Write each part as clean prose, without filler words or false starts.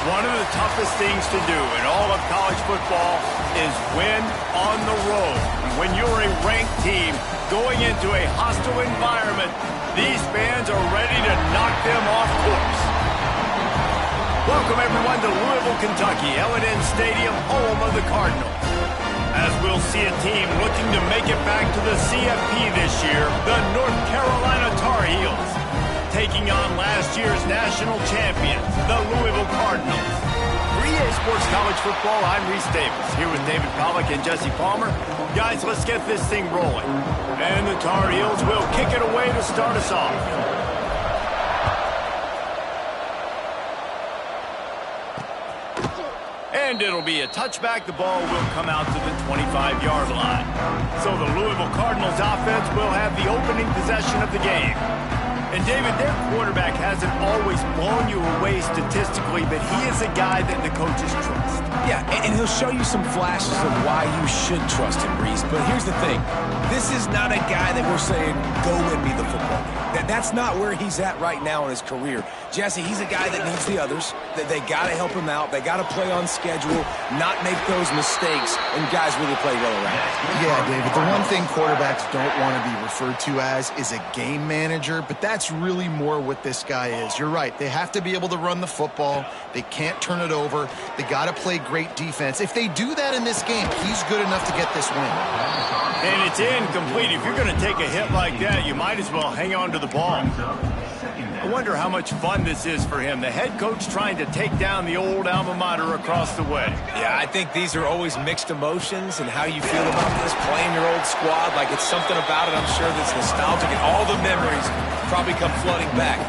One of the toughest things to do in all of college football is win on the road. When you're a ranked team going into a hostile environment, these fans are ready to knock them off course. Welcome, everyone, to Louisville, Kentucky, L&N Stadium, home of the Cardinals. As we'll see a team looking to make it back to the CFP this year, the North Carolina Tar Heels, taking on last year's national champions, the Louisville Cardinals. For EA Sports College Football, I'm Reese Davis, here with David Pollack and Jesse Palmer. Guys, let's get this thing rolling. And the Tar Heels will kick it away to start us off. And it'll be a touchback. The ball will come out to the 25-yard line. So the Louisville Cardinals offense will have the opening possession of the game. And, David, their quarterback hasn't always blown you away statistically, but he is a guy that the coaches trust. Yeah, and he'll show you some flashes of why you should trust him, Reese. But here's the thing. This is not a guy that we're saying, go win me the football game. That's not where he's at right now in his career. Jesse, he's a guy that needs the others. They got to help him out. They got to play on schedule, not make those mistakes, and guys really play well around. Yeah, David, the one thing quarterbacks don't want to be referred to as is a game manager, but that's really more what this guy is. You're right. They have to be able to run the football. They can't turn it over. They got to play great defense. If they do that in this game, he's good enough to get this win. And it's incomplete. If you're going to take a hit like that, you might as well hang on to the ball. I wonder how much fun this is for him. The head coach trying to take down the old alma mater across the way. Yeah, I think these are always mixed emotions, and how you feel about this, playing your old squad. Like, it's something about it, I'm sure, that's nostalgic, and all the memories probably come flooding back.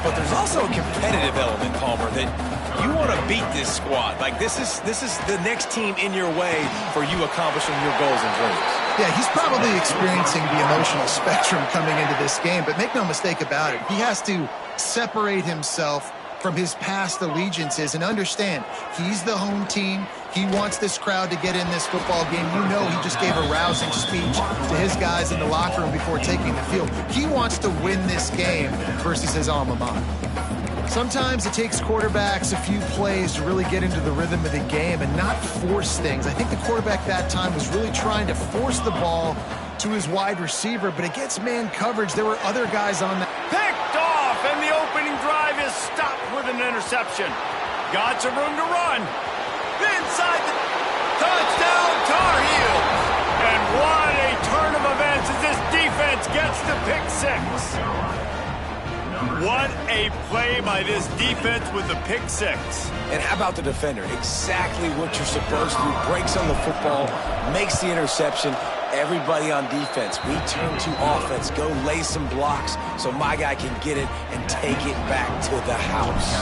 But there's also a competitive element, Palmer, that you want to beat this squad. Like, this is the next team in your way for you accomplishing your goals and dreams. Yeah, he's probably experiencing the emotional spectrum coming into this game, but make no mistake about it. He has to separate himself from his past allegiances and understand he's the home team. He wants this crowd to get in this football game. You know, he just gave a rousing speech to his guys in the locker room before taking the field. He wants to win this game versus his alma mater. Sometimes it takes quarterbacks a few plays to really get into the rhythm of the game and not force things. I think the quarterback that time was really trying to force the ball to his wide receiver, but against man coverage, there were other guys on that. Picked off, and the opening drive is stopped with an interception. Got some room to run. Inside the touchdown, Tar Heels. And what a turn of events as this defense gets the pick six. What a play by this defense with the pick six. And how about the defender? Exactly what you're supposed to do. Breaks on the football, makes the interception. Everybody on defense, we turn to offense. Go lay some blocks so my guy can get it and take it back to the house.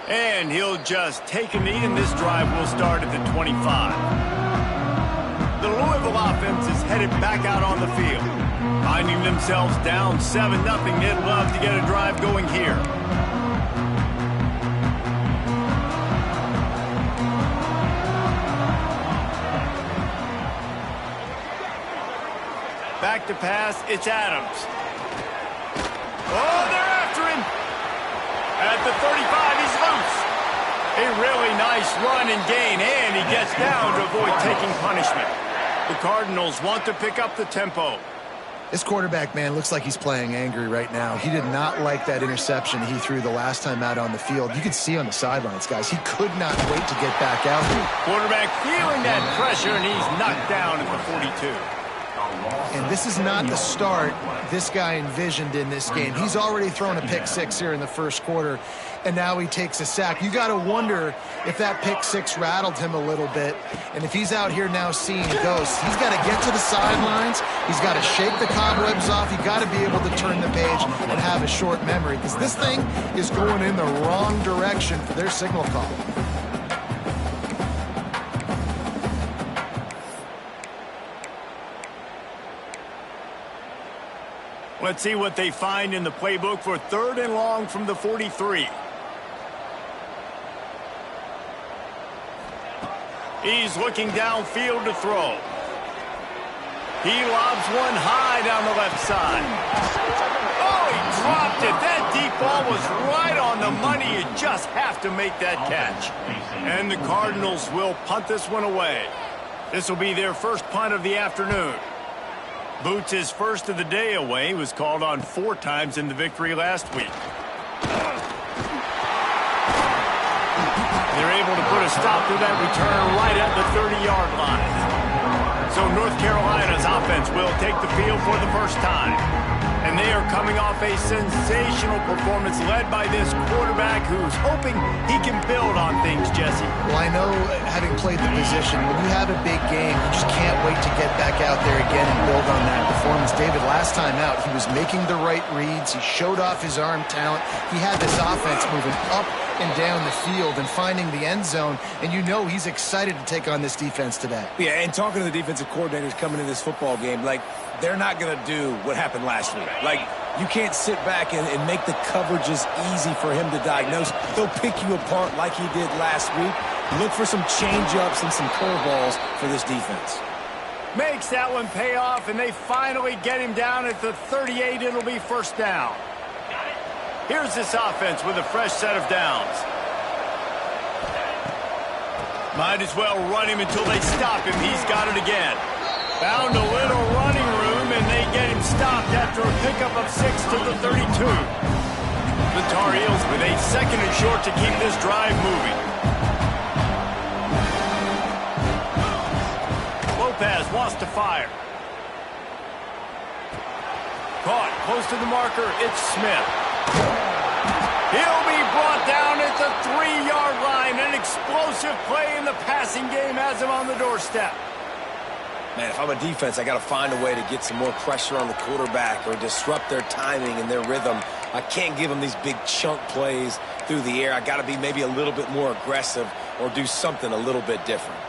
And he'll just take a knee, and this drive will start at the 25. The Louisville offense is headed back out on the field. Finding themselves down 7-0, they'd love to get a drive going here. Back to pass, it's Adams. Oh, they're after him. At the 35, he's loose. A really nice run and gain, and he gets down to avoid taking punishment. The Cardinals want to pick up the tempo. This quarterback, man, looks like he's playing angry right now. He did not like that interception he threw the last time out on the field. You could see on the sidelines, guys, he could not wait to get back out. Quarterback feeling that pressure, and he's knocked down at the 42. And this is not the start this guy envisioned in this game. He's already thrown a pick six here in the first quarter, and now he takes a sack. You got to wonder if that pick six rattled him a little bit. And if he's out here now seeing ghosts, he's got to get to the sidelines. He's got to shake the cobwebs off. You got to be able to turn the page and have a short memory, because this thing is going in the wrong direction for their signal call. Let's see what they find in the playbook for 3rd and long from the 43. He's looking downfield to throw. He lobs one high down the left side. Oh, he dropped it. That deep ball was right on the money. You just have to make that catch. And the Cardinals will punt this one away. This will be their first punt of the afternoon. Boots' first of the day away. He was called on 4 times in the victory last week. They're able to put a stop to that return right at the 30-yard line. So North Carolina's offense will take the field for the first time. And they are coming off a sensational performance led by this quarterback who's hoping he can build on things, Jesse. Well, I know, having played the position, when you have a big game, you just can't wait to get back out there again and build on that performance. David, last time out, he was making the right reads. He showed off his arm talent. He had this offense moving up and down the field and finding the end zone, and you know he's excited to take on this defense today. Yeah, and talking to the defensive coordinators coming into this football game, like, they're not going to do what happened last week. Like, you can't sit back and make the coverages easy for him to diagnose. He'll pick you apart like he did last week. Look for some change-ups and some curveballs for this defense. Makes that one pay off, and they finally get him down at the 38. It'll be first down. Here's this offense with a fresh set of downs. Might as well run him until they stop him. He's got it again. Found a little running room, and they get him stopped after a pickup of 6 to the 32. The Tar Heels with a second and short to keep this drive moving. Lopez wants to fire. Caught close to the marker. It's Smith. He'll be brought down at the 3-yard line. An explosive play in the passing game has him on the doorstep. Man, if I'm a defense, I got to find a way to get some more pressure on the quarterback or disrupt their timing and their rhythm. I can't give them these big chunk plays through the air. I got to be maybe a little bit more aggressive or do something a little bit different.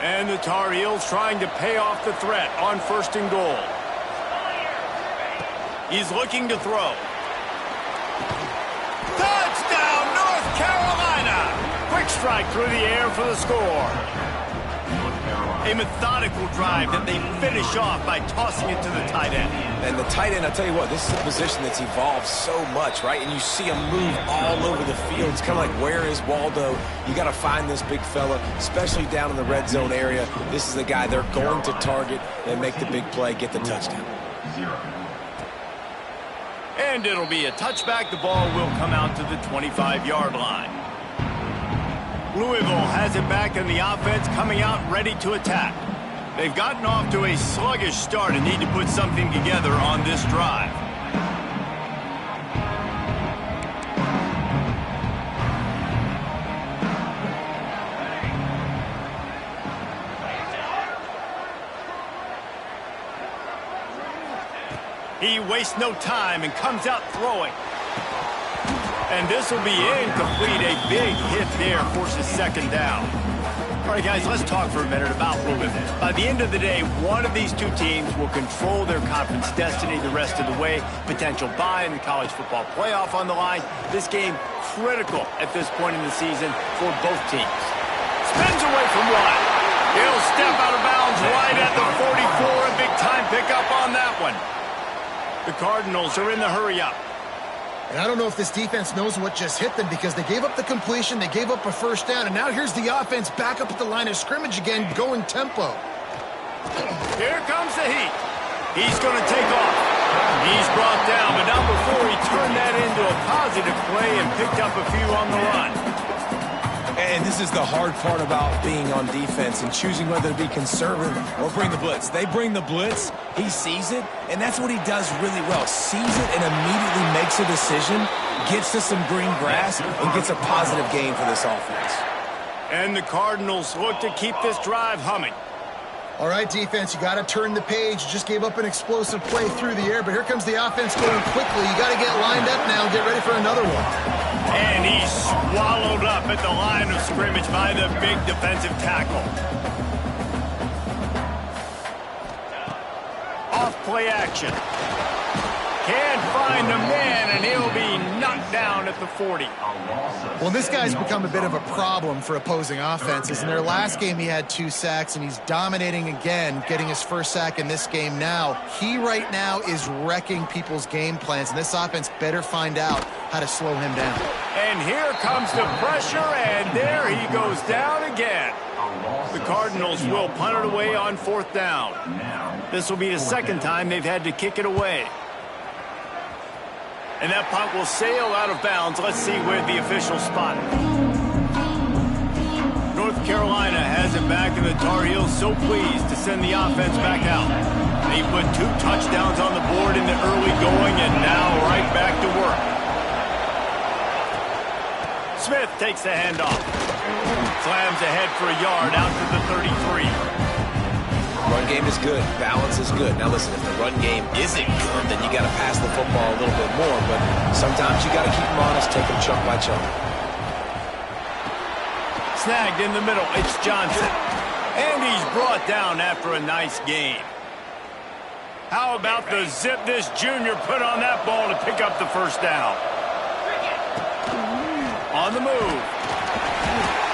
And the Tar Heels trying to pay off the threat on 1st and goal. He's looking to throw. Touchdown, North Carolina! Quick strike through the air for the score. A methodical drive that they finish off by tossing it to the tight end. And the tight end, I'll tell you what, this is a position that's evolved so much, right? And you see him move all over the field. It's kind of like, where is Waldo? You got to find this big fella, especially down in the red zone area. This is the guy they're going to target and make the big play, get the touchdown. And it'll be a touchback. The ball will come out to the 25-yard line. Louisville has it back in the offense, coming out ready to attack. They've gotten off to a sluggish start and need to put something together on this drive. He wastes no time and comes out throwing. And this will be incomplete. A big hit there forces 2nd down. All right, guys, let's talk for a minute about Louisville. By the end of the day, one of these two teams will control their conference destiny the rest of the way. Potential bye in the college football playoff on the line. This game critical at this point in the season for both teams. Spins away from one. He'll step out of bounds right at the 44. A big-time pickup on that one. The Cardinals are in the hurry-up. And I don't know if this defense knows what just hit them because they gave up the completion, they gave up a 1st down, and now here's the offense back up at the line of scrimmage again, going tempo. Here comes the heat. He's going to take off. He's brought down, but not before he turned that into a positive play and picked up a few on the run. And this is the hard part about being on defense and choosing whether to be conservative or bring the blitz. They bring the blitz, he sees it, and that's what he does really well. Sees it and immediately makes a decision, gets to some green grass, and gets a positive gain for this offense. And the Cardinals look to keep this drive humming. All right, defense, you got to turn the page. You just gave up an explosive play through the air, but here comes the offense going quickly. You got to get lined up now and get ready for another one. And he's swallowed up at the line of scrimmage by the big defensive tackle. Off play action. Can't find a man, and he'll be knocked down down at the 40. Well, this guy's become a bit of a problem for opposing offenses. In their last game, he had 2 sacks, and he's dominating again, getting his first sack in this game now. He right now is wrecking people's game plans, and this offense better find out how to slow him down. And here comes the pressure, and there he goes down again. The Cardinals will punt it away on 4th down. This will be the second time they've had to kick it away. And that punt will sail out of bounds. Let's see where the officials spot it. North Carolina has it back, and the Tar Heels so pleased to send the offense back out. They put 2 touchdowns on the board in the early going, and now right back to work. Smith takes the handoff. Slams ahead for a yard out to the 33. Run game is good. Balance is good. Now listen, if the run game isn't good, then you got to pass the football a little bit more. But sometimes you got to keep them honest, take them chunk by chunk. Snagged in the middle. It's Johnson. And he's brought down after a nice gain. How about the zip this junior put on that ball to pick up the first down? On the move.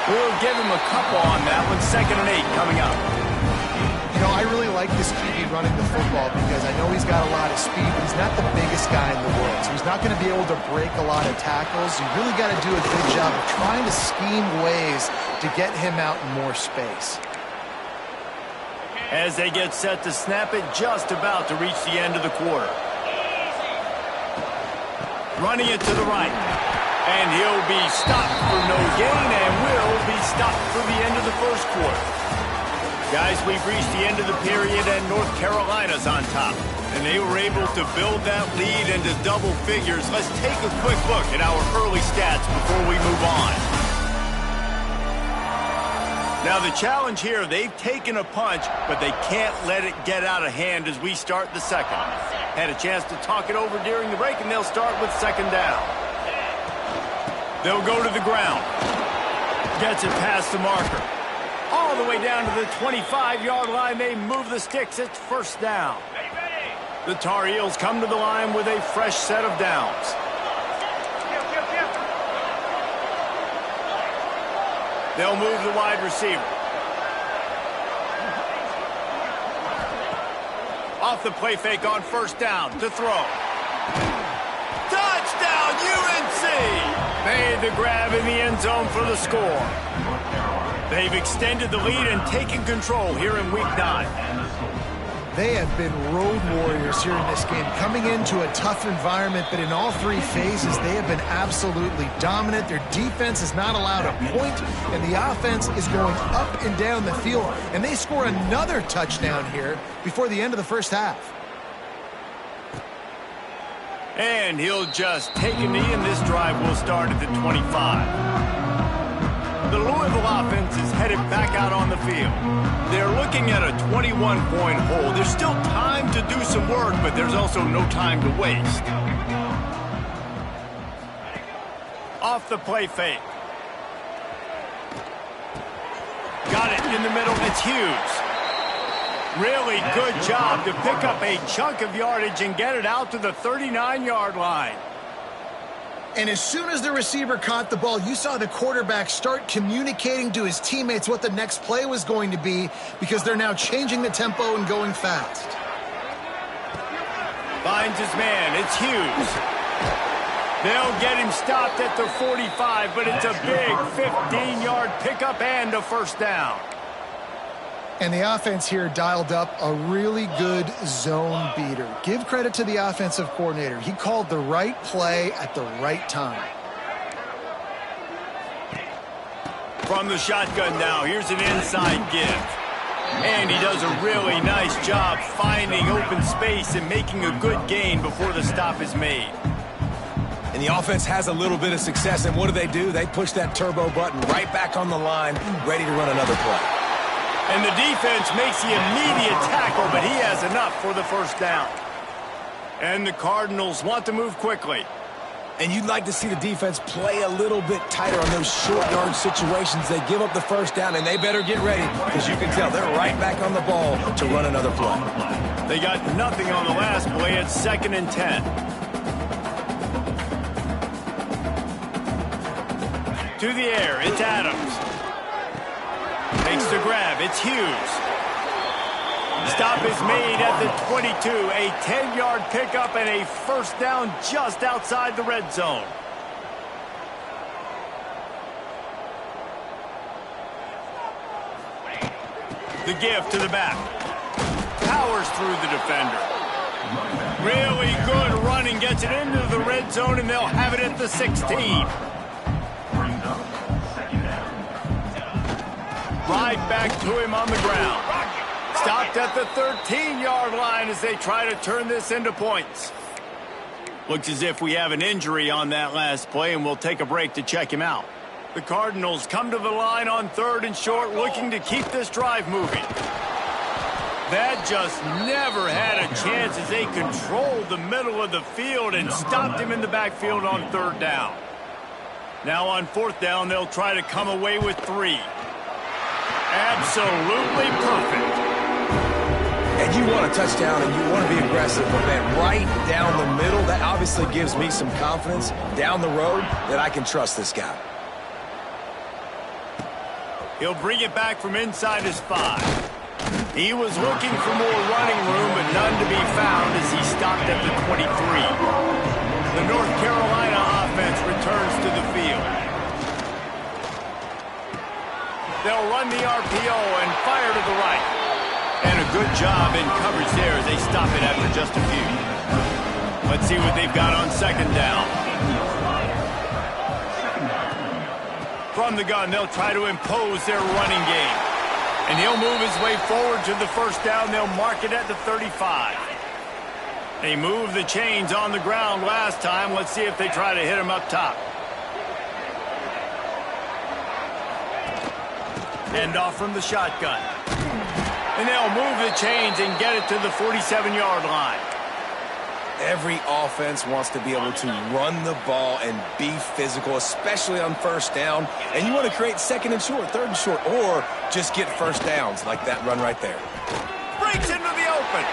We'll give him a couple on that one. 2nd and 8 coming up. You know, I really like this QB running the football because I know he's got a lot of speed, but he's not the biggest guy in the world. So he's not going to be able to break a lot of tackles. You really got to do a good job of trying to scheme ways to get him out in more space. As they get set to snap it, just about to reach the end of the quarter. Running it to the right. And he'll be stopped for no gain and will be stopped for the end of the first quarter. Guys, we've reached the end of the period, and North Carolina's on top. And they were able to build that lead into double figures. Let's take a quick look at our early stats before we move on. Now, the challenge here, they've taken a punch, but they can't let it get out of hand as we start the second. Had a chance to talk it over during the break, and they'll start with 2nd down. They'll go to the ground. Gets it past the marker. All the way down to the 25-yard line. They move the sticks. It's 1st down. The Tar Heels come to the line with a fresh set of downs. They'll move the wide receiver. Off the play fake on 1st down to throw. Touchdown, UNC! Made the grab in the end zone for the score. They've extended the lead and taken control here in Week 9. They have been road warriors here in this game, coming into a tough environment, but in all 3 phases, they have been absolutely dominant. Their defense is not allowed a point, and the offense is going up and down the field, and they score another touchdown here before the end of the first half. And he'll just take a knee, and this drive will start at the 25. The Louisville offense is headed back out on the field. They're looking at a 21-point hole. There's still time to do some work, but there's also no time to waste. Off the play fake. Got it in the middle. It's Hughes. Really good job to pick up a chunk of yardage and get it out to the 39-yard line. And as soon as the receiver caught the ball, you saw the quarterback start communicating to his teammates what the next play was going to be because they're now changing the tempo and going fast. Finds his man. It's Hughes. They'll get him stopped at the 45, but it's a big 15-yard pickup and a 1st down. And the offense here dialed up a really good zone beater. Give credit to the offensive coordinator. He called the right play at the right time. From the shotgun now, here's an inside give. And he does a really nice job finding open space and making a good gain before the stop is made. And the offense has a little bit of success, and what do? They push that turbo button right back on the line, ready to run another play. And the defense makes the immediate tackle, but he has enough for the 1st down. And the Cardinals want to move quickly. And you'd like to see the defense play a little bit tighter on those short yard situations. They give up the 1st down, and they better get ready because you can tell they're right back on the ball to run another play. They got nothing on the last play. It's 2nd and 10. To the air, it's Adams. Makes the grab, it's Hughes. Stop is made at the 22. A 10-yard pickup and a first down just outside the red zone. The give to the back. Powers through the defender. Really good running. Gets it into the red zone, and they'll have it at the 16. Right back to him on the ground. Stopped at the 13-yard line as they try to turn this into points. Looks as if we have an injury on that last play, and we'll take a break to check him out. The Cardinals come to the line on 3rd and short, looking to keep this drive moving. That just never had a chance as they controlled the middle of the field and stopped him in the backfield on 3rd down. Now on 4th down, they'll try to come away with 3. Absolutely perfect. And you want a touchdown and you want to be aggressive, but man, right down the middle, that obviously gives me some confidence down the road that I can trust this guy. He'll bring it back from inside his 5. He was looking for more running room, but none to be found as he stopped at the 23. The North Carolina offense returns to the field. They'll run the RPO and fire to the right. And a good job in coverage there as they stop it after just a few. Let's see what they've got on 2nd down. From the gun, they'll try to impose their running game. And he'll move his way forward to the 1st down. They'll mark it at the 35. They moved the chains on the ground last time. Let's see if they try to hit him up top. End off from the shotgun. And they'll move the chains and get it to the 47-yard line. Every offense wants to be able to run the ball and be physical, especially on 1st down. And you want to create 2nd and short, 3rd and short, or just get 1st downs like that run right there. Breaks into the open.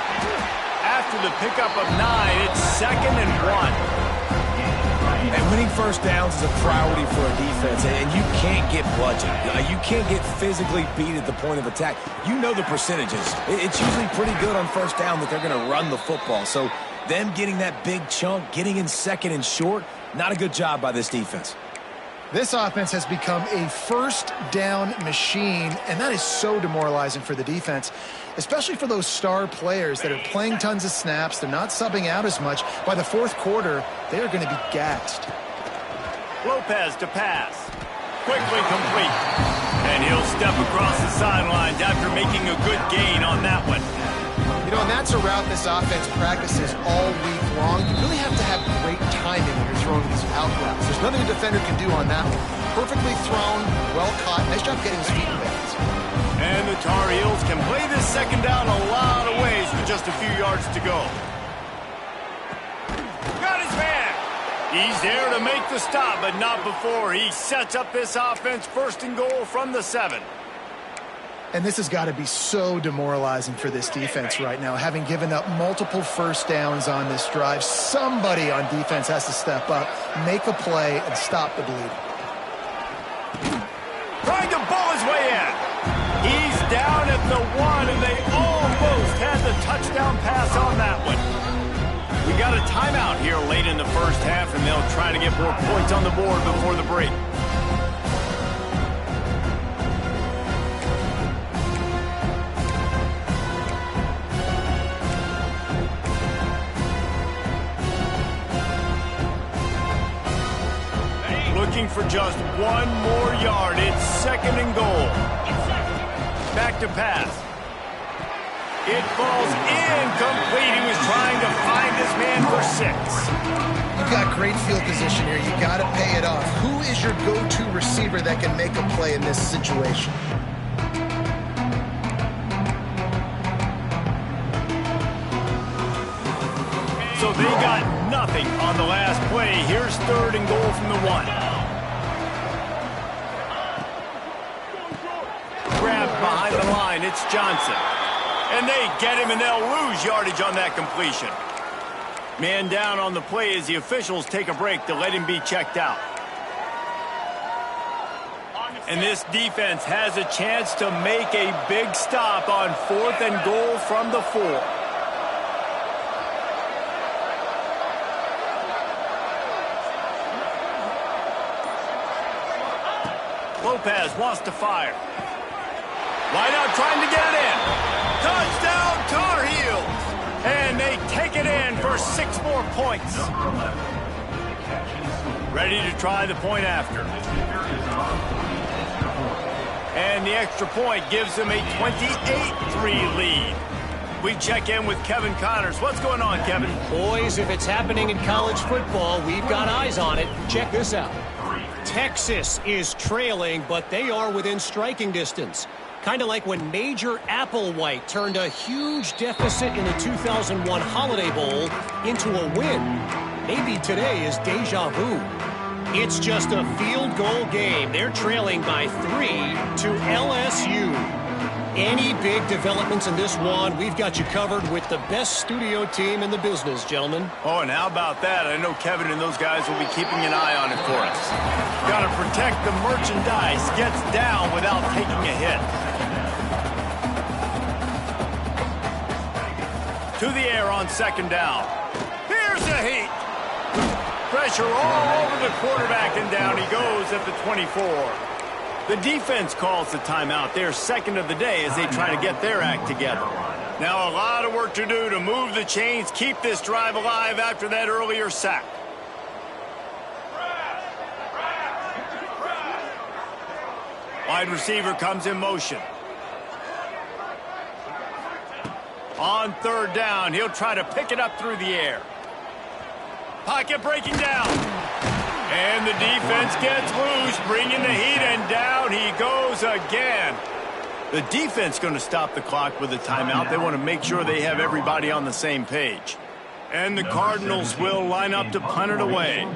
After the pickup of 9, it's 2nd and 1. And winning 1st downs is a priority for a defense, and you can't get bludgeoned. You can't get physically beat at the point of attack. You know the percentages. It's usually pretty good on 1st down that they're going to run the football. So them getting that big chunk, getting in 2nd and short, not a good job by this defense. This offense has become a 1st down machine, and that is so demoralizing for the defense, especially for those star players that are playing tons of snaps. They're not subbing out as much. By the 4th quarter, they are going to be gassed. Lopez to pass. Quickly complete. And he'll step across the sidelines after making a good gain on that one. You know, and that's a route this offense practices all week long. You really have to have great timing when you're throwing these out routes. There's nothing a defender can do on that one. Perfectly thrown, well caught. Nice job getting his feet in bounds. And the Tar Heels can play this 2nd down a lot of ways with just a few yards to go. Got his man. He's there to make the stop, but not before. He sets up this offense 1st and goal from the 7. And this has got to be so demoralizing for this defense right now, having given up multiple 1st downs on this drive. Somebody on defense has to step up, make a play, and stop the bleeding. Trying to ball his way in. He's down at the 1, and they almost had the touchdown pass on that one. We got a timeout here late in the 1st half, and they'll try to get more points on the board before the break. Looking for just 1 more yard. It's 2nd and goal. Back to pass. It falls incomplete. He was trying to find his man for 6. You've got great field position here. You got to pay it off. Who is your go-to receiver that can make a play in this situation? So they got nothing on the last play. Here's 3rd and goal from the 1. Grab behind the line. It's Johnson. And they get him, and they'll lose yardage on that completion. Man down on the play as the officials take a break to let him be checked out. And this defense has a chance to make a big stop on 4th and goal from the 4. Lopez wants to fire. Wide out trying to get it in. Touchdown Tar Heels. And they take it in for 6 more points. Ready to try the point after. And the extra point gives them a 28-3 lead. We check in with Kevin Connors. What's going on, Kevin? Boys, if it's happening in college football, we've got eyes on it. Check this out. Texas is trailing, but they are within striking distance. Kind of like when Major Applewhite turned a huge deficit in the 2001 Holiday Bowl into a win. Maybe today is deja vu. It's just a field goal game. They're trailing by 3 to LSU. Any big developments in this one, we've got you covered with the best studio team in the business, gentlemen. Oh, and how about that? I know Kevin and those guys will be keeping an eye on it for us. Got to protect the merchandise. Gets down without taking a hit. To the air on 2nd down. Here's the heat. Pressure all over the quarterback, and down he goes at the 24. The defense calls the timeout. They're 2nd of the day as they try to get their act together. Now a lot of work to do to move the chains, keep this drive alive after that earlier sack. Wide receiver comes in motion. On 3rd down, he'll try to pick it up through the air. Pocket breaking down. And the defense gets loose, bringing the heat, and down he goes again. The defense going to stop the clock with a timeout. They want to make sure they have everybody on the same page. And the Cardinals will line up to punt it away.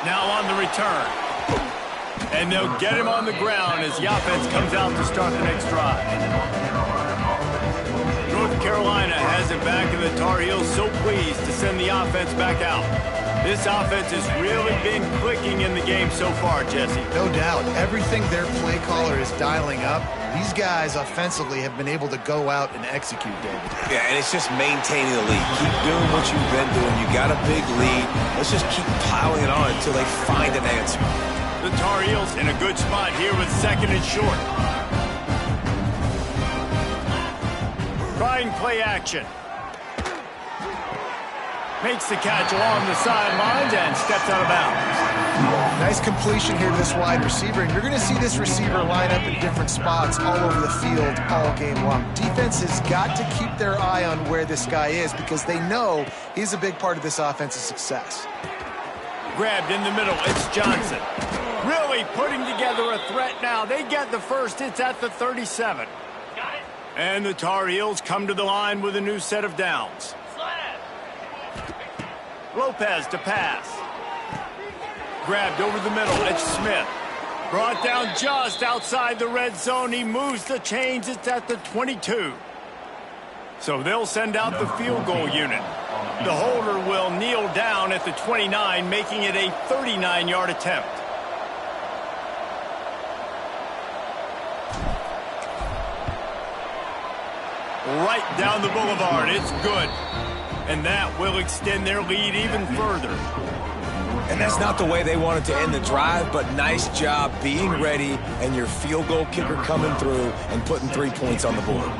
Now on the return. And they'll get him on the ground as the offense comes out to start the next drive. North Carolina has it back, and the Tar Heels so pleased to send the offense back out. This offense has really been clicking in the game so far, Jesse. No doubt. Everything their play caller is dialing up, these guys offensively have been able to go out and execute, David. Yeah, and it's just maintaining the lead. Keep doing what you've been doing. You got a big lead. Let's just keep piling it on until they find an answer. The Tar Heels in a good spot here with 2nd and short. Trying play action. Makes the catch along the sidelines and steps out of bounds. Nice completion here to this wide receiver, and you're going to see this receiver line up in different spots all over the field all game long. Defense has got to keep their eye on where this guy is because they know he's a big part of this offense's success. Grabbed in the middle, it's Johnson. Really putting together a threat now. They get the first. It's at the 37. And the Tar Heels come to the line with a new set of downs. Lopez to pass. Grabbed over the middle. It's Smith. Brought down just outside the red zone. He moves the chains. It's at the 22. So they'll send out the field goal unit. The holder will kneel down at the 29, making it a 39-yard attempt. Right down the boulevard. It's good. And that will extend their lead even further. And that's not the way they wanted to end the drive, but nice job being ready and your field goal kicker coming through and putting 3 points on the board.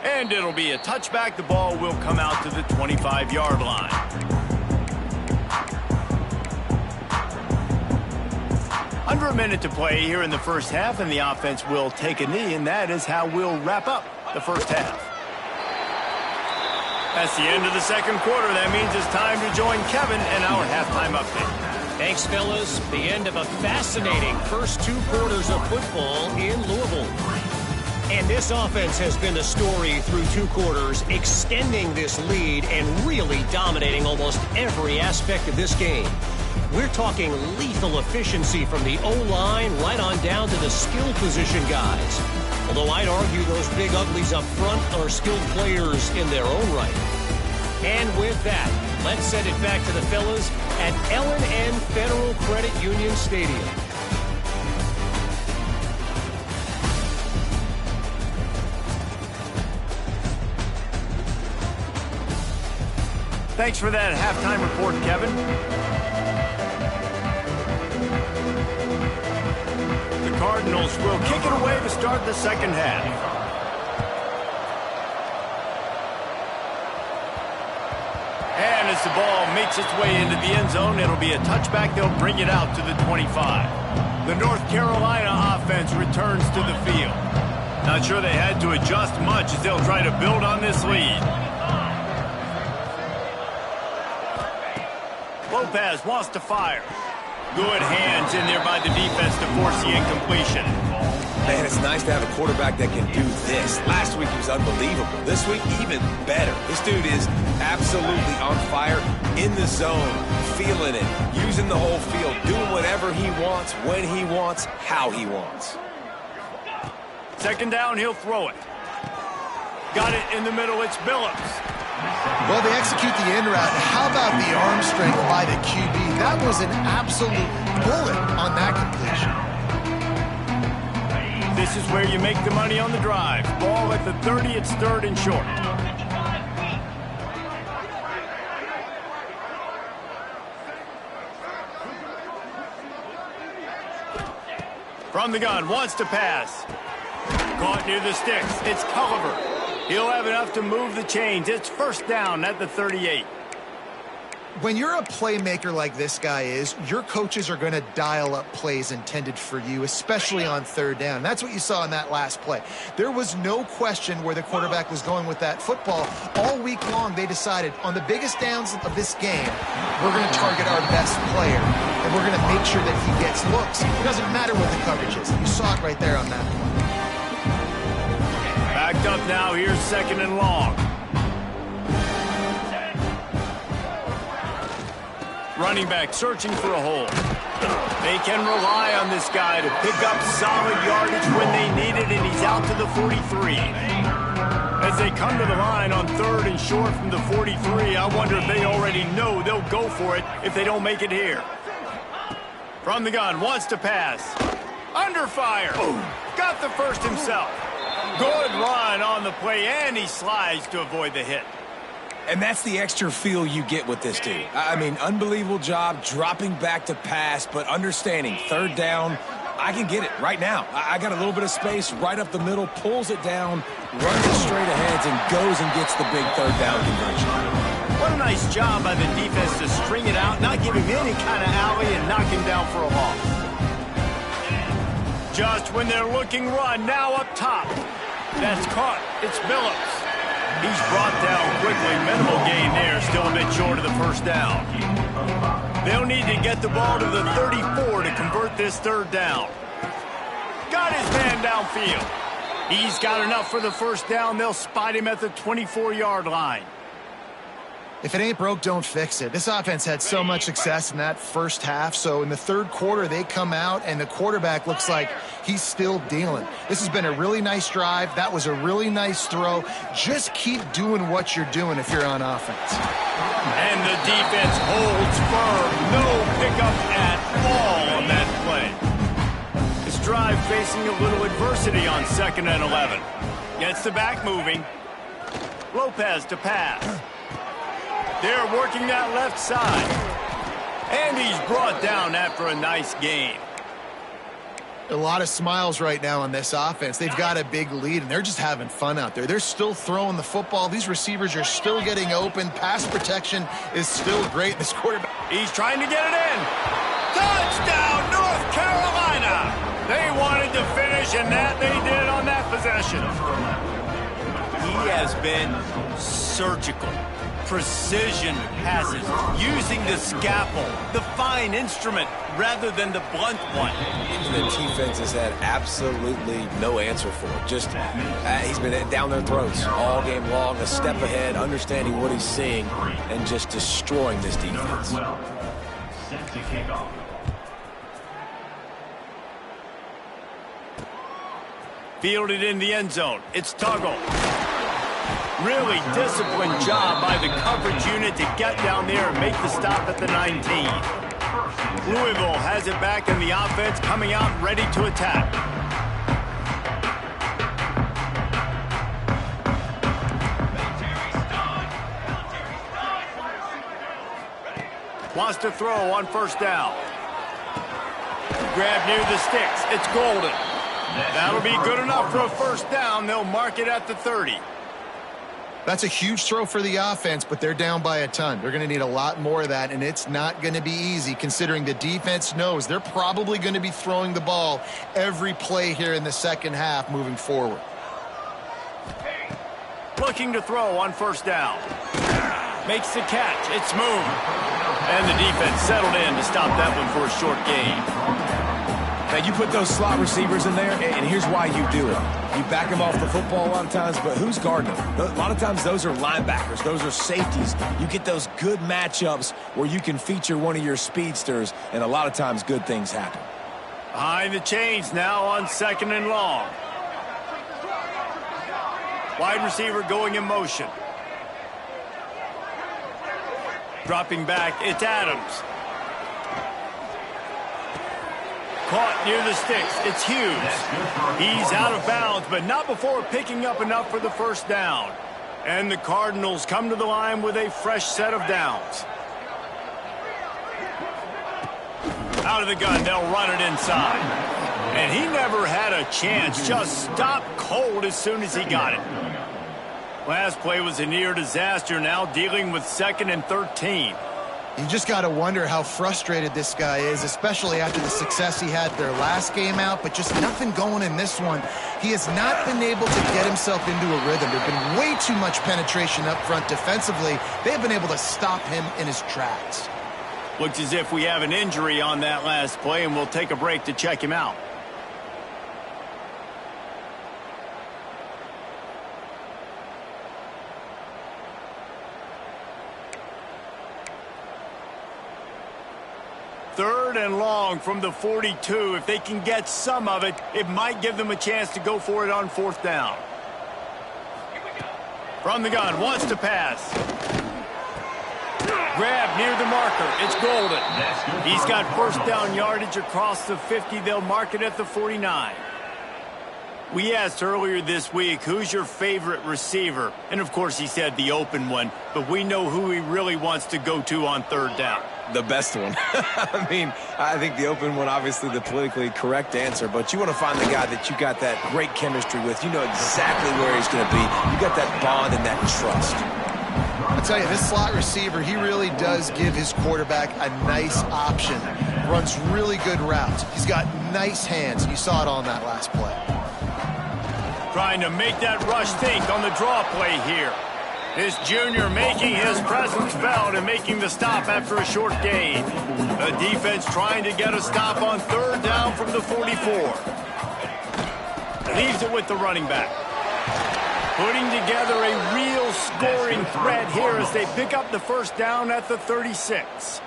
And it'll be a touchback. The ball will come out to the 25-yard line. Under a minute to play here in the first half, and the offense will take a knee, and that is how we'll wrap up the first half. That's the end of the 2nd quarter. That means it's time to join Kevin and our halftime update. Thanks, fellas. The end of a fascinating first 2 quarters of football in Louisville. And this offense has been the story through 2 quarters, extending this lead and really dominating almost every aspect of this game. We're talking lethal efficiency from the O-line right on down to the skill position guys. Although I'd argue those big uglies up front are skilled players in their own right. And with that, let's send it back to the fellas at L&N Federal Credit Union Stadium. Thanks for that halftime report, Kevin. The Cardinals will kick it away to start the second half. And as the ball makes its way into the end zone, it'll be a touchback. They'll bring it out to the 25. The North Carolina offense returns to the field. Not sure they had to adjust much as they'll try to build on this lead. Lopez wants to fire. Good hands in there by the defense to force the incompletion. Man, it's nice to have a quarterback that can do this. Last week he was unbelievable. This week, even better. This dude is absolutely on fire, in the zone, feeling it, using the whole field, doing whatever he wants, when he wants, how he wants. Second down, he'll throw it. Got it in the middle, it's Billups. Well, they execute the in route. How about the arm strength by the QB? That was an absolute bullet on that completion. This is where you make the money on the drive. Ball at the 30, it's third and short. From the gun, wants to pass. Caught near the sticks, it's Culliver. He'll have enough to move the chains. It's first down at the 38. When you're a playmaker like this guy is, your coaches are going to dial up plays intended for you, especially on third down. That's what you saw in that last play. There was no question where the quarterback was going with that football. All week long, they decided on the biggest downs of this game, we're going to target our best player, and we're going to make sure that he gets looks. It doesn't matter what the coverage is. You saw it right there on that play. Backed up now, here's second and long. Running back searching for a hole. They can rely on this guy to pick up solid yardage when they need it, and he's out to the 43. As they come to the line on third and short from the 43, I wonder if they already know they'll go for it if they don't make it here. From the gun, wants to pass. Under fire. Got the first himself. Good run on the play, and he slides to avoid the hit. And that's the extra feel you get with this dude. I mean, unbelievable job dropping back to pass, but understanding third down, I can get it right now. I got a little bit of space right up the middle, pulls it down, runs it straight ahead, and goes and gets the big third down conversion. What a nice job by the defense to string it out, not give him any kind of alley, and knock him down for a loss. Just when they're looking run, now up top. That's caught. It's Billups. He's brought down quickly. Minimal gain there. Still a bit short of the first down. They'll need to get the ball to the 34 to convert this third down. Got his man downfield. He's got enough for the first down. They'll spot him at the 24-yard line. If it ain't broke, don't fix it. This offense had so much success in that first half, so in the third quarter, they come out, and the quarterback looks like he's still dealing. This has been a really nice drive. That was a really nice throw. Just keep doing what you're doing if you're on offense. And the defense holds firm. No pickup at all on that play. This drive facing a little adversity on 2nd and 11. Gets the back moving. Lopez to pass. They're working that left side. And he's brought down after a nice gain. A lot of smiles right now on this offense. They've got a big lead, and they're just having fun out there. They're still throwing the football. These receivers are still getting open. Pass protection is still great. This quarterback. He's trying to get it in. Touchdown, North Carolina. They wanted to finish, and that they did on that possession. He has been surgical. Precision passes, using the scalpel, the fine instrument, rather than the blunt one. And the defense has had absolutely no answer for it. Just, he's been down their throats all game long, a step ahead, understanding what he's seeing, and just destroying this defense. to kick off. Fielded in the end zone. It's Tuggle. Really disciplined job by the coverage unit to get down there and make the stop at the 19. Louisville has it back in the offense, coming out ready to attack. Wants to throw on first down. Grab near the sticks. It's Golden. That'll be good enough for a first down. They'll mark it at the 30. That's a huge throw for the offense, but they're down by a ton. They're going to need a lot more of that, and it's not going to be easy considering the defense knows they're probably going to be throwing the ball every play here in the second half moving forward. Looking to throw on first down. Makes the catch. It's smooth. And the defense settled in to stop that one for a short gain. Now, you put those slot receivers in there, and here's why you do it. You back them off the football a lot of times, but who's guarding them? A lot of times those are linebackers. Those are safeties. You get those good matchups where you can feature one of your speedsters, and a lot of times good things happen. Behind the chains now on second and long. Wide receiver going in motion. Dropping back, it's Adams. Caught near the sticks. It's Hughes. He's out of bounds, but not before picking up enough for the first down. And the Cardinals come to the line with a fresh set of downs. Out of the gun, they'll run it inside. And he never had a chance. Just stopped cold as soon as he got it. Last play was a near disaster, now dealing with 2nd and 13. You just got to wonder how frustrated this guy is, especially after the success he had their last game out, but just nothing going in this one. He has not been able to get himself into a rhythm. There's been way too much penetration up front defensively. They've been able to stop him in his tracks. Looks as if we have an injury on that last play, and we'll take a break to check him out. Third and long from the 42. If they can get some of it, it might give them a chance to go for it on fourth down. From the gun, wants to pass. Grab near the marker. It's Golden. He's got first down yardage across the 50. They'll mark it at the 49. We asked earlier this week, who's your favorite receiver? And, of course, he said the open one. But we know who he really wants to go to on third down. The best one. I mean, I think the open one, obviously the politically correct answer, but you want to find the guy that you got that great chemistry with. You know exactly where he's going to be. You got that bond and that trust. I'll tell you, this slot receiver, he really does give his quarterback a nice option. Runs really good routes. He's got nice hands. You saw it on that last play. Trying to make that rush think on the draw play here. This junior making his presence felt and making the stop after a short gain. The defense trying to get a stop on third down from the 44. Leaves it with the running back. Putting together a real scoring threat here as they pick up the first down at the 36.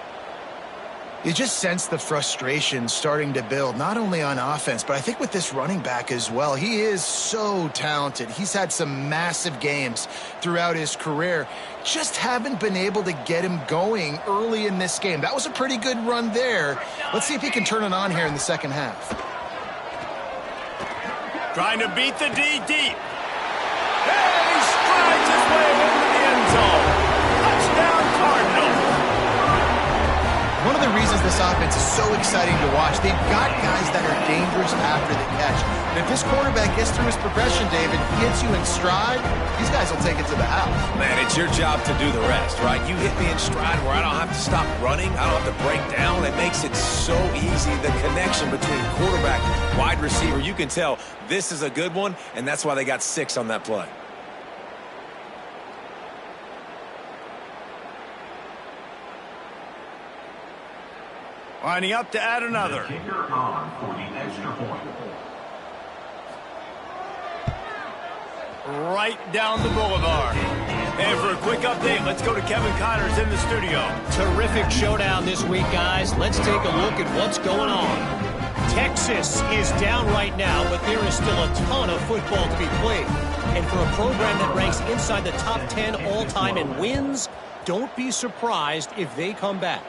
You just sense the frustration starting to build, not only on offense, but I think with this running back as well. He is so talented. He's had some massive games throughout his career. Just haven't been able to get him going early in this game. That was a pretty good run there. Let's see if he can turn it on here in the second half. Trying to beat the D deep. And he strides his way into the end zone. Touchdown, Cardinals. One of the reasons this offense is so exciting to watch, they've got guys that are dangerous after the catch. And if this quarterback gets through his progression, David, gets you in stride, these guys will take it to the house. Man, it's your job to do the rest, right? You hit me in stride where I don't have to stop running. I don't have to break down. It makes it so easy, the connection between quarterback, wide receiver. You can tell this is a good one, and that's why they got 6 on that play. Lining up to add another. Kicker on for the extra point. Right down the boulevard. And for a quick update, let's go to Kevin Connors in the studio. Terrific showdown this week, guys. Let's take a look at what's going on. Texas is down right now, but there is still a ton of football to be played. And for a program that ranks inside the top 10 all-time in wins, don't be surprised if they come back.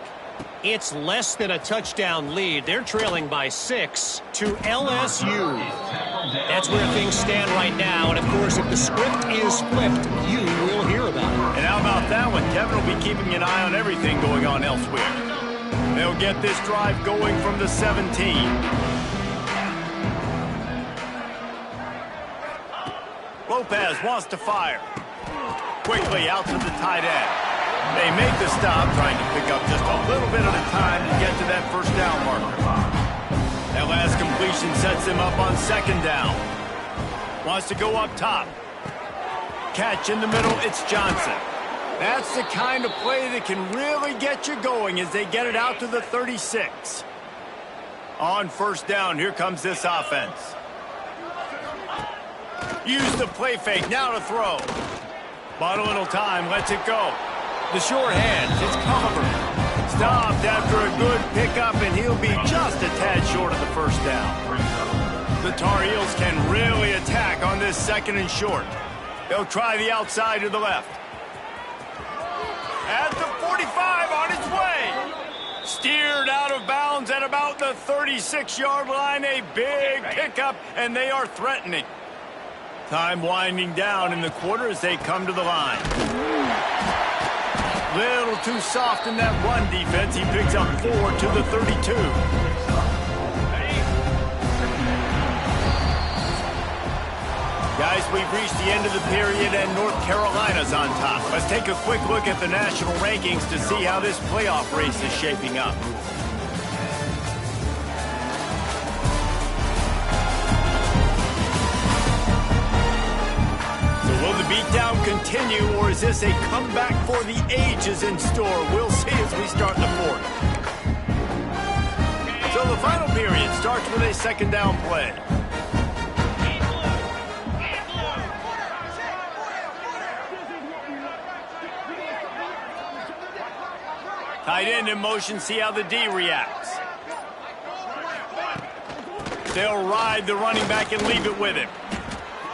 It's less than a touchdown lead. They're trailing by 6 to LSU. That's where things stand right now. And, of course, if the script is flipped, you will hear about it. And how about that one? Kevin will be keeping an eye on everything going on elsewhere. They'll get this drive going from the 17. Lopez wants to fire. Quickly out to the tight end. They make the stop, trying to pick up just a little bit at a time to get to that first down marker. That last completion sets him up on second down. Wants to go up top. Catch in the middle, it's Johnson. That's the kind of play that can really get you going as they get it out to the 36. On first down, here comes this offense. Use the play fake, now to throw. But a little time, lets it go. The short hand, it's covered. Stopped after a good pickup, and he'll be just a tad short of the first down. The Tar Heels can really attack on this second and short. They'll try the outside to the left. At the 45 on its way. Steered out of bounds at about the 36-yard line. A big pickup, and they are threatening. Time winding down in the quarter as they come to the line. Little too soft in that run defense. He picks up 4 to the 32. Guys, we've reached the end of the period and North Carolina's on top. Let's take a quick look at the national rankings to see how this playoff race is shaping up. Will the beatdown continue, or is this a comeback for the ages in store? We'll see as we start the fourth. So the final period starts with a second down play. Tight end in motion, see how the D reacts. They'll ride the running back and leave it with him.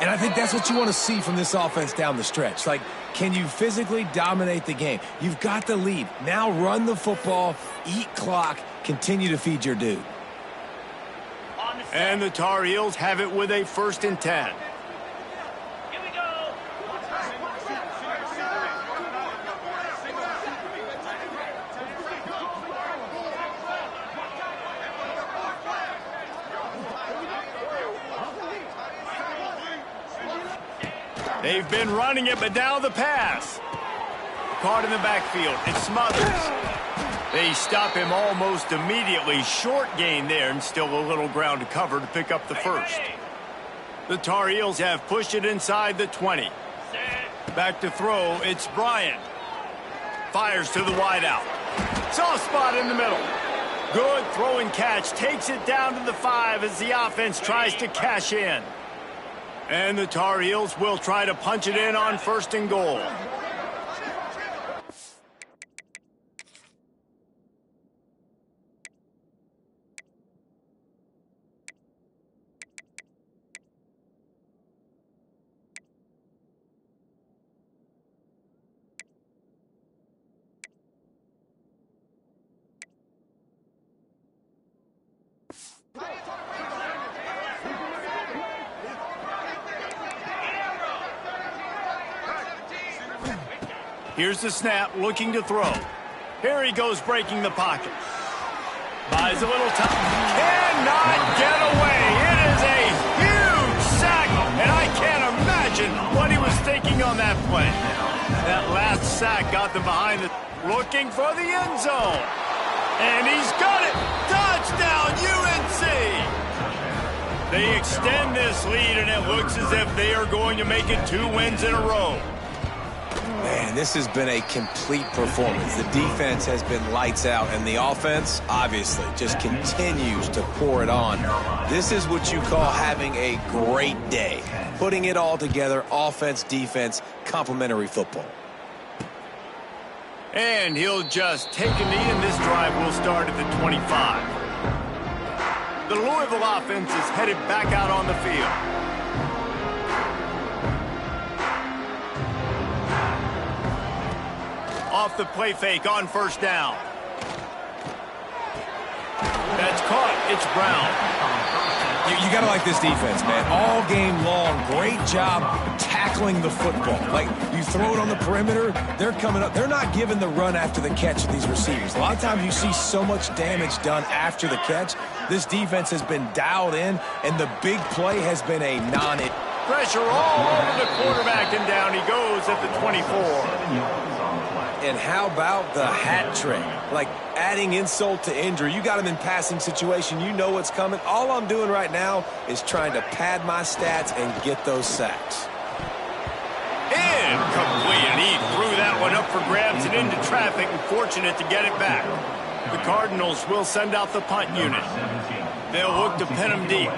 And I think that's what you want to see from this offense down the stretch. Like, can you physically dominate the game? You've got the lead. Now run the football, eat clock, continue to feed your dude. And the Tar Heels have it with a 1st and 10. Here we go. They've been running it, but now the pass. Caught in the backfield. It's Smothers. They stop him almost immediately. Short gain there, and still a little ground to cover to pick up the first. The Tar Heels have pushed it inside the 20. Back to throw, it's Bryant. Fires to the wideout. Soft spot in the middle. Good throw and catch. Takes it down to the 5 as the offense tries to cash in. And the Tar Heels will try to punch it in on 1st and goal. Here's the snap, looking to throw. Here he goes, breaking the pocket. Buys a little time. Cannot get away. It is a huge sack, and I can't imagine what he was thinking on that play. That last sack got them behind the... Looking for the end zone. And he's got it. Touchdown, UNC. They extend this lead, and it looks as if they are going to make it 2 wins in a row. Man, this has been a complete performance. The defense has been lights out, and the offense, obviously, just continues to pour it on. This is what you call having a great day. Putting it all together, offense, defense, complementary football. And he'll just take a knee, and this drive will start at the 25. The Louisville offense is headed back out on the field. Off the play fake on first down. That's caught. It's Brown. You got to like this defense, man. All game long, great job tackling the football. Like, you throw it on the perimeter, they're coming up. They're not giving the run after the catch of these receivers. A lot of times you see so much damage done after the catch. This defense has been dialed in, and the big play has been a non-hit. Pressure all over the quarterback, and down he goes at the 24. And how about the hat trick? Like, adding insult to injury. You got him in passing situation. You know what's coming. All I'm doing right now is trying to pad my stats and get those sacks. Incomplete, and he threw that one up for grabs and into traffic, and fortunate to get it back. The Cardinals will send out the punt unit. They'll look to pin him deep.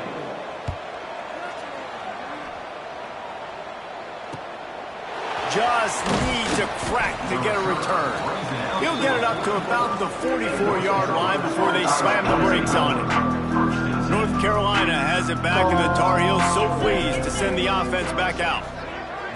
Just needs a crack to get a return. He'll get it up to about the 44-yard line before they slam the brakes on it. North Carolina has it back, and the Tar Heels so pleased to send the offense back out.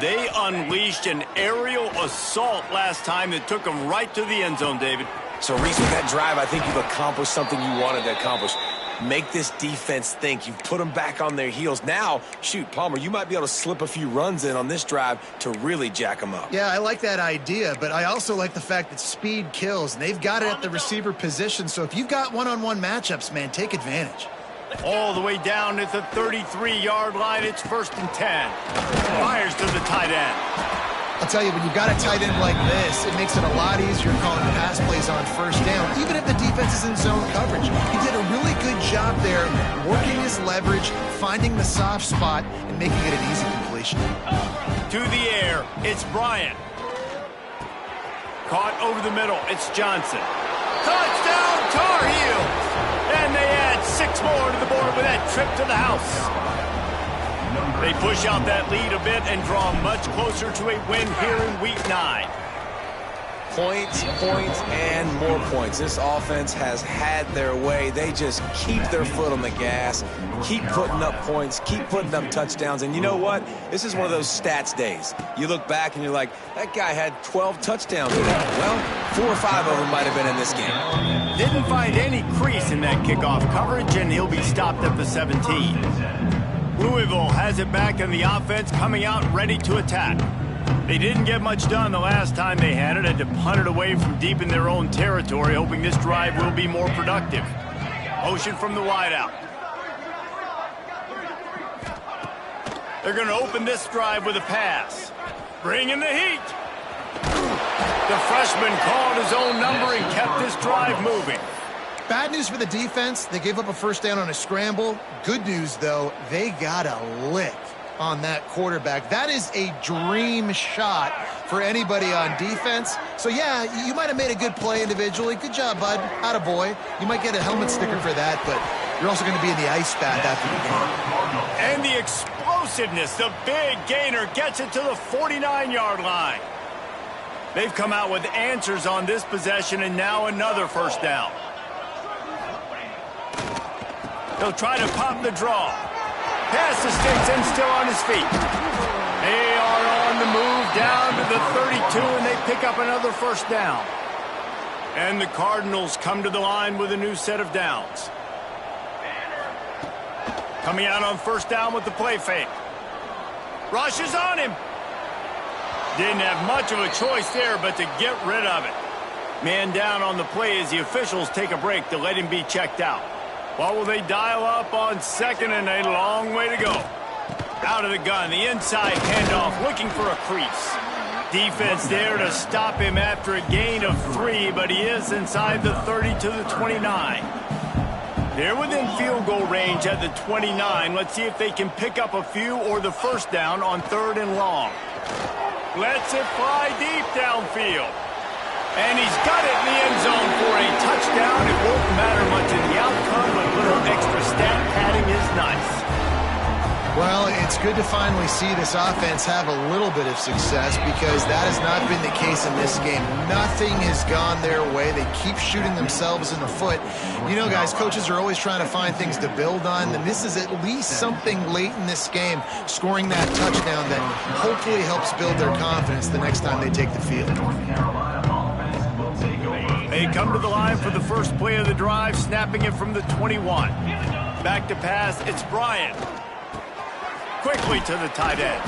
They unleashed an aerial assault last time that took them right to the end zone, David. So, Reese, with that drive, I think you've accomplished something you wanted to accomplish. Make this defense think. You've put them back on their heels. Now, shoot, Palmer, you might be able to slip a few runs in on this drive to really jack them up. Yeah, I like that idea, but I also like the fact that speed kills, and they've got it at the receiver position. So if you've got one-on-one matchups, man, take advantage. All the way down at the 33-yard line, it's 1st and 10. Fires to the tight end. I'll tell you, when you've got a tight end like this, it makes it a lot easier calling pass plays on first down, even if the defense is in zone coverage. He did a really good job there working his leverage, finding the soft spot, and making it an easy completion. To the air, it's Bryant. Caught over the middle, it's Johnson. Touchdown, Tar Heels! And they add 6 more to the board with that trip to the house. They push out that lead a bit and draw much closer to a win here in Week 9. Points, and more points. This offense has had their way. They just keep their foot on the gas, keep putting up points, keep putting up touchdowns. And you know what? This is one of those stats days. You look back and you're like, that guy had 12 touchdowns today. Well, 4 or 5 of them might have been in this game. Didn't find any crease in that kickoff coverage, and he'll be stopped at the 17. Louisville has it back, and the offense coming out ready to attack. They didn't get much done the last time they had it to punt it away from deep in their own territory, hoping this drive will be more productive. Motion from the wideout. They're going to open this drive with a pass. Bringing the heat. The freshman called his own number and kept this drive moving. Bad news for the defense. They gave up a first down on a scramble. Good news, though, they got a lick on that quarterback. That is a dream shot for anybody on defense. So, yeah, you might have made a good play individually. Good job, bud. Attaboy. You might get a helmet sticker for that, but you're also going to be in the ice bath after the game. And the explosiveness, the big gainer gets it to the 49-yard line. They've come out with answers on this possession, and now another first down. He'll try to pop the draw. Pass the sticks and still on his feet. They are on the move down to the 32, and they pick up another first down. And the Cardinals come to the line with a new set of downs. Coming out on first down with the play fake. Rushes on him. Didn't have much of a choice there but to get rid of it. Man down on the play as the officials take a break to let him be checked out. What will they dial up on second, and a long way to go? Out of the gun, the inside handoff, looking for a crease. Defense there to stop him after a gain of 3, but he is inside the 30 to the 29. They're within field goal range at the 29. Let's see if they can pick up a few or the first down on 3rd and long. Lets it fly deep downfield. And he's got it in the end zone for a touchdown. It won't matter much in the outcome, but a little extra stat padding is nice. Well, it's good to finally see this offense have a little bit of success because that has not been the case in this game. Nothing has gone their way. They keep shooting themselves in the foot. You know, guys, coaches are always trying to find things to build on, and this is at least something late in this game, scoring that touchdown that hopefully helps build their confidence the next time they take the field. They come to the line for the first play of the drive, snapping it from the 21. Back to pass, it's Bryant. Quickly to the tight end.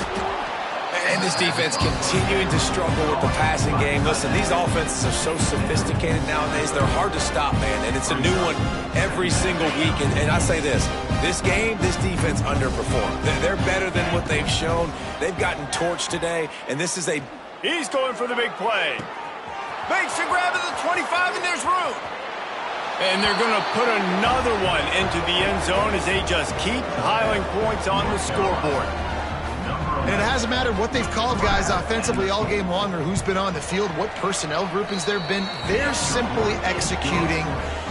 And this defense continuing to struggle with the passing game. Listen, these offenses are so sophisticated nowadays. They're hard to stop, man, and it's a new one every single week. And I say this game, this defense underperformed. They're better than what they've shown. They've gotten torched today, and this is a... He's going for the big play. Makes a grab at the 25, and there's room. And they're going to put another one into the end zone as they just keep piling points on the scoreboard. And it hasn't mattered what they've called guys offensively all game long or who's been on the field, what personnel groupings there have been. They're simply executing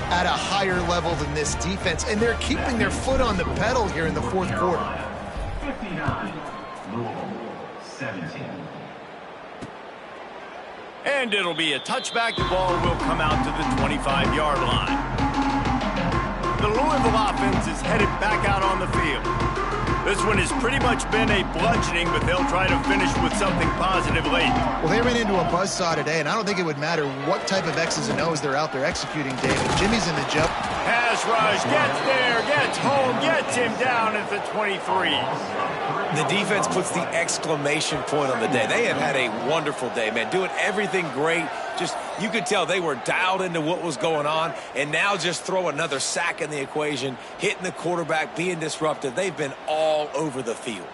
at a higher level than this defense, and they're keeping their foot on the pedal here in the fourth quarter. 59, Louisville, 17. And it'll be a touchback. The ball will come out to the 25-yard line. The Louisville offense is headed back out on the field. This one has pretty much been a bludgeoning, but they'll try to finish with something positive late. Well, they ran into a buzzsaw today, and I don't think it would matter what type of X's and O's they're out there executing, David. Jimmy's in the jump. Pass rush, gets there, gets home, gets him down at the 23. The defense puts the exclamation point on the day. They have had a wonderful day, man, doing everything great. Just, you could tell they were dialed into what was going on, and now just throw another sack in the equation, hitting the quarterback, being disruptive. They've been all over the field.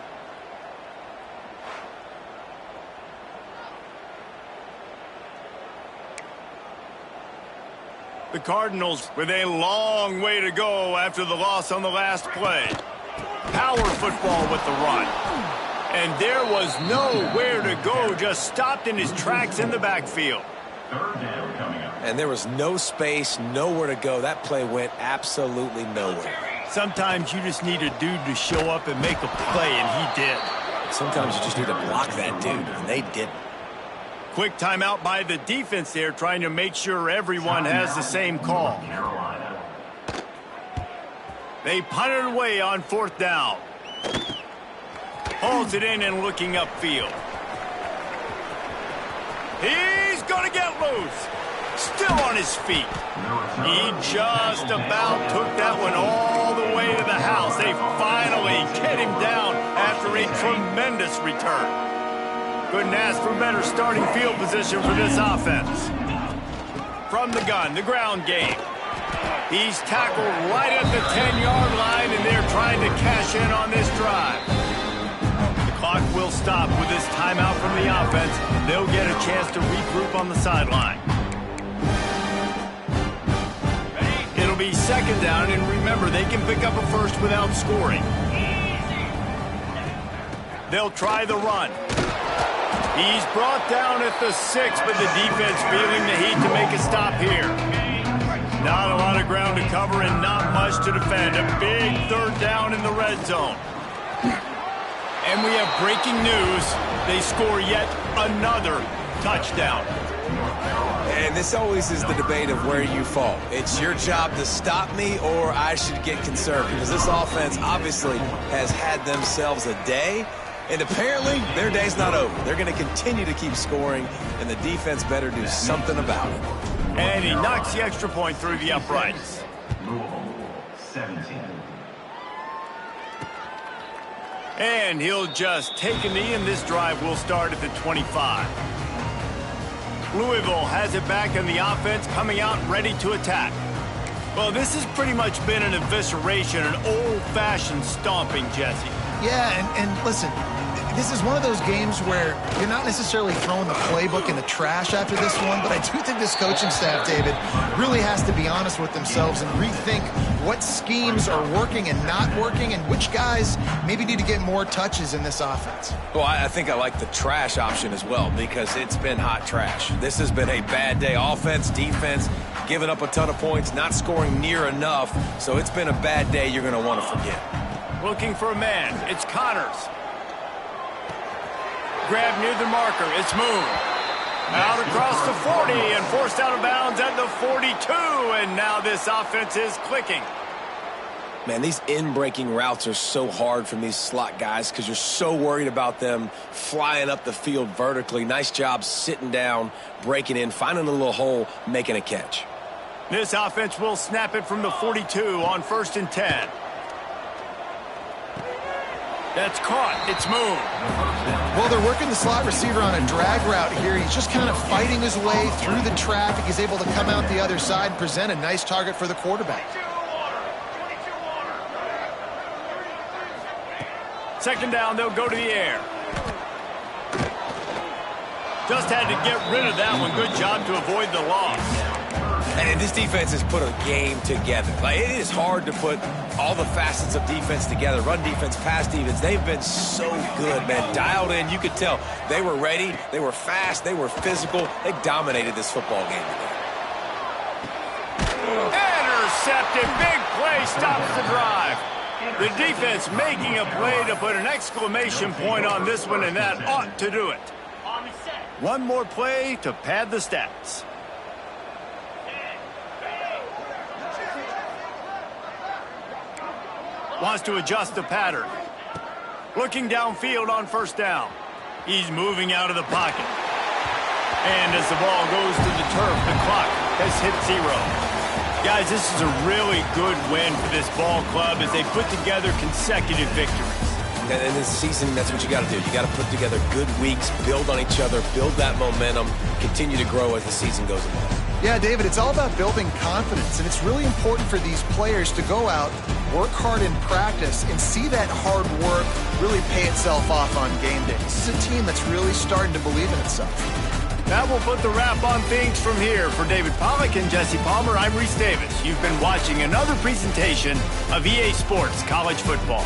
The Cardinals with a long way to go after the loss on the last play. Power football with the run. And there was nowhere to go, just stopped in his tracks in the backfield. Third down coming up. And there was no space, nowhere to go. That play went absolutely nowhere. Sometimes you just need a dude to show up and make a play, and he did. Sometimes you just need to block that dude, and they didn't. Quick timeout by the defense there, trying to make sure everyone has the same call. Carolina. They punted away on fourth down. Hauls it in and looking upfield. He's going to get loose. Still on his feet. He just about took that one all the way to the house. They finally get him down after a tremendous return. Couldn't ask for better starting field position for this offense. From the gun, the ground game. He's tackled right at the 10-yard line, and they're trying to cash in on this drive. The clock will stop with this timeout from the offense. They'll get a chance to regroup on the sideline. It'll be second down, and remember, they can pick up a first without scoring. They'll try the run. He's brought down at the 6, but the defense feeling the heat to make a stop here. Not a lot of ground to cover and not much to defend. A big third down in the red zone. And we have breaking news. They score yet another touchdown. And this always is the debate of where you fall. It's your job to stop me, or I should get conservative. Because this offense obviously has had themselves a day. And apparently, their day's not over. They're going to continue to keep scoring, and the defense better do something about it. And he knocks the extra point through the uprights. Louisville, 17. And he'll just take a knee, and this drive will start at the 25. Louisville has it back in the offense, coming out ready to attack. Well, this has pretty much been an evisceration, an old-fashioned stomping, Jesse. Yeah, and listen, this is one of those games where you're not necessarily throwing the playbook in the trash after this one, but I do think this coaching staff, David, really has to be honest with themselves and rethink what schemes are working and not working and which guys maybe need to get more touches in this offense. Well, I think I like the trash option as well because it's been hot trash. This has been a bad day. Offense, defense, giving up a ton of points, not scoring near enough. So it's been a bad day you're going to want to forget. Looking for a man. It's Connors. Grab near the marker. It's Moon. Out across the 40 and forced out of bounds at the 42. And now this offense is clicking. Man, these in-breaking routes are so hard from these slot guys because you're so worried about them flying up the field vertically. Nice job sitting down, breaking in, finding a little hole, making a catch. This offense will snap it from the 42 on 1st and 10. That's caught. It's Moon. Well, they're working the slot receiver on a drag route here. He's just kind of fighting his way through the traffic. He's able to come out the other side and present a nice target for the quarterback. 2nd down, they'll go to the air. Just had to get rid of that one. Good job to avoid the loss. And this defense has put a game together. Like, it is hard to put all the facets of defense together. Run defense, pass defense. They've been so good, man. Dialed in. You could tell they were ready. They were fast. They were physical. They dominated this football game today. Intercepted. Big play stops the drive. The defense making a play to put an exclamation point on this one, and that ought to do it. One more play to pad the stats. Wants to adjust the pattern. Looking downfield on 1st down. He's moving out of the pocket. And as the ball goes to the turf, the clock has hit 0. Guys, this is a really good win for this ball club as they put together consecutive victories. And in this season, that's what you got to do. You got to put together good weeks, build on each other, build that momentum, continue to grow as the season goes along. Yeah, David, it's all about building confidence, and it's really important for these players to go out, work hard in practice, and see that hard work really pay itself off on game day. This is a team that's really starting to believe in itself. That will put the wrap on things from here. For David Pollack and Jesse Palmer, I'm Reese Davis. You've been watching another presentation of EA Sports College Football.